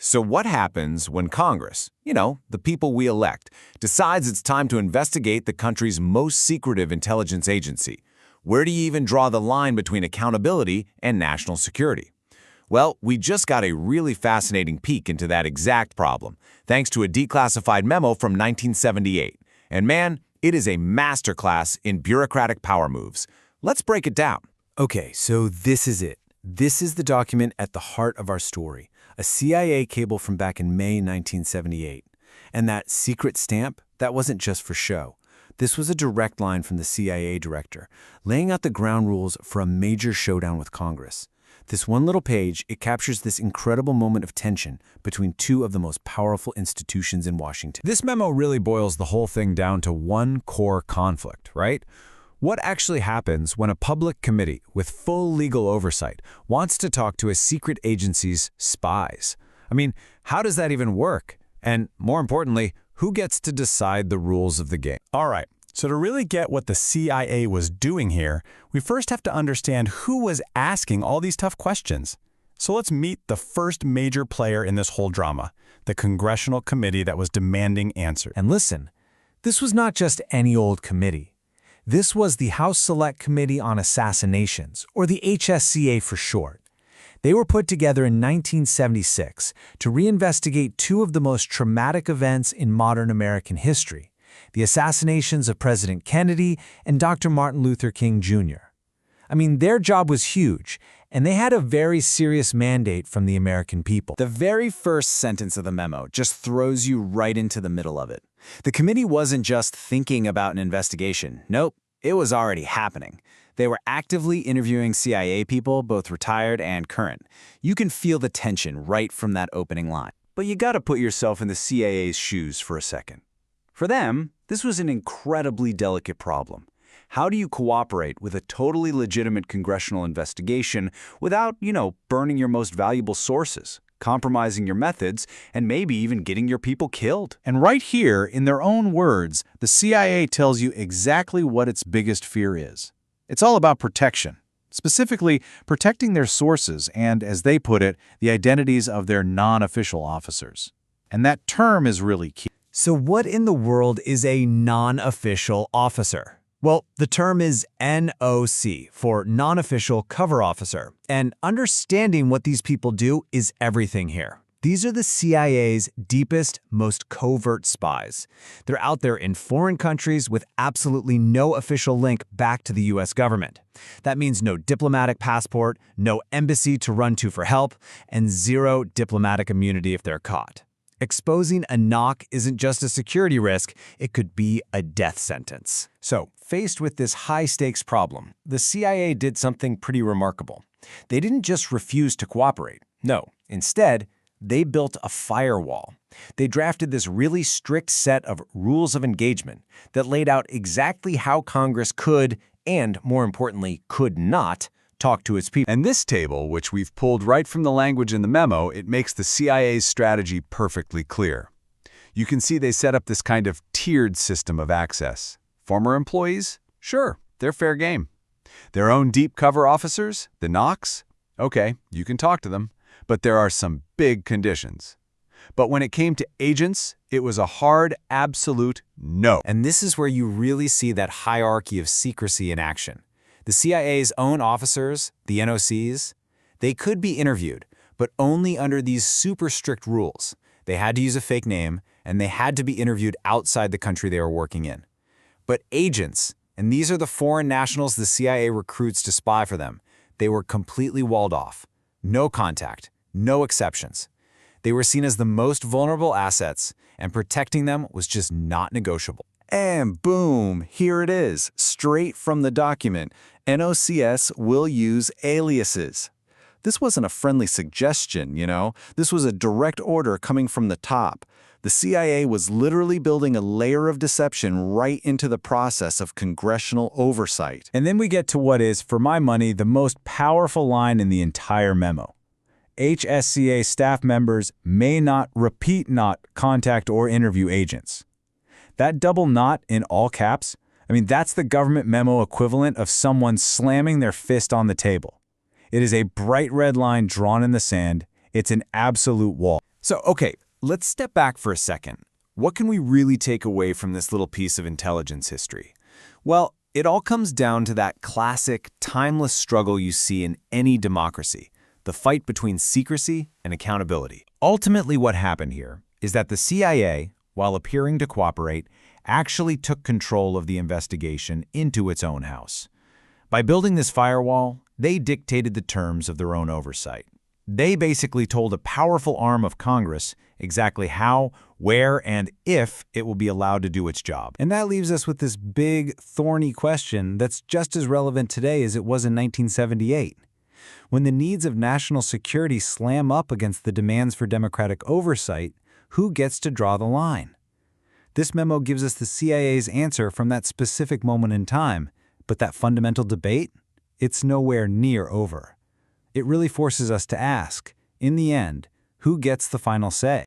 So what happens when Congress, the people we elect, decides it's time to investigate the country's most secretive intelligence agency? Where do you even draw the line between accountability and national security? Well, we just got a really fascinating peek into that exact problem, thanks to a declassified memo from 1978. And man, it is a masterclass in bureaucratic power moves. Let's break it down. Okay, so this is it. This is the document at the heart of our story, a CIA cable from back in May 1978. And that secret stamp, that wasn't just for show. This was a direct line from the CIA director, laying out the ground rules for a major showdown with Congress. This one little page, it captures this incredible moment of tension between two of the most powerful institutions in Washington. This memo really boils the whole thing down to one core conflict, right? What actually happens when a public committee with full legal oversight wants to talk to a secret agency's spies? I mean, how does that even work? And more importantly, who gets to decide the rules of the game? All right, so to really get what the CIA was doing here, we first have to understand who was asking all these tough questions. So let's meet the first major player in this whole drama, the congressional committee that was demanding answers. And listen, this was not just any old committee. This was the House Select Committee on Assassinations, or the HSCA for short. They were put together in 1976 to reinvestigate two of the most traumatic events in modern American history, the assassinations of President Kennedy and Dr. Martin Luther King Jr. I mean, their job was huge, and they had a very serious mandate from the American people. The very first sentence of the memo just throws you right into the middle of it. The committee wasn't just thinking about an investigation. Nope, it was already happening. They were actively interviewing CIA people, both retired and current. You can feel the tension right from that opening line. But you gotta put yourself in the CIA's shoes for a second. For them, this was an incredibly delicate problem. How do you cooperate with a totally legitimate congressional investigation without, burning your most valuable sources, compromising your methods, and maybe even getting your people killed? And right here, in their own words, the CIA tells you exactly what its biggest fear is. It's all about protection, specifically protecting their sources and, as they put it, the identities of their non-official officers. And that term is really key. So what in the world is a non-official officer? Well, the term is NOC, for non-official cover officer, and understanding what these people do is everything here. These are the CIA's deepest, most covert spies. They're out there in foreign countries with absolutely no official link back to the US government. That means no diplomatic passport, no embassy to run to for help, and zero diplomatic immunity if they're caught. Exposing a NOC isn't just a security risk, it could be a death sentence. So, faced with this high-stakes problem, the CIA did something pretty remarkable. They didn't just refuse to cooperate. No, instead, they built a firewall. They drafted this really strict set of rules of engagement that laid out exactly how Congress could, and more importantly, could not, talk to its people. And this table, which we've pulled right from the language in the memo, it makes the CIA's strategy perfectly clear. You can see they set up this kind of tiered system of access. Former employees? Sure, they're fair game. Their own deep cover officers? The NOCs? Okay, you can talk to them, but there are some big conditions. But when it came to agents, it was a hard, absolute no. And this is where you really see that hierarchy of secrecy in action. The CIA's own officers, the NOCs, they could be interviewed, but only under these super strict rules. They had to use a fake name, and they had to be interviewed outside the country they were working in. But agents, and these are the foreign nationals the CIA recruits to spy for them, they were completely walled off. No contact, no exceptions. They were seen as the most vulnerable assets, and protecting them was just not negotiable. And boom, here it is, straight from the document. NOCs will use aliases. This wasn't a friendly suggestion, This was a direct order coming from the top. The CIA was literally building a layer of deception right into the process of congressional oversight. And then we get to what is, for my money, the most powerful line in the entire memo. HSCA staff members may not, repeat not, contact or interview agents. That double not in all caps, that's the government memo equivalent of someone slamming their fist on the table. It is a bright red line drawn in the sand. It's an absolute wall. So, okay, let's step back for a second. What can we really take away from this little piece of intelligence history? Well, it all comes down to that classic, timeless struggle you see in any democracy, the fight between secrecy and accountability. Ultimately, what happened here is that the CIA, while appearing to cooperate, actually took control of the investigation into its own house. By building this firewall, they dictated the terms of their own oversight. They basically told a powerful arm of Congress exactly how, where, and if it will be allowed to do its job. And that leaves us with this big, thorny question that's just as relevant today as it was in 1978. When the needs of national security slam up against the demands for democratic oversight, who gets to draw the line? This memo gives us the CIA's answer from that specific moment in time, but that fundamental debate? It's nowhere near over. It really forces us to ask, in the end, who gets the final say?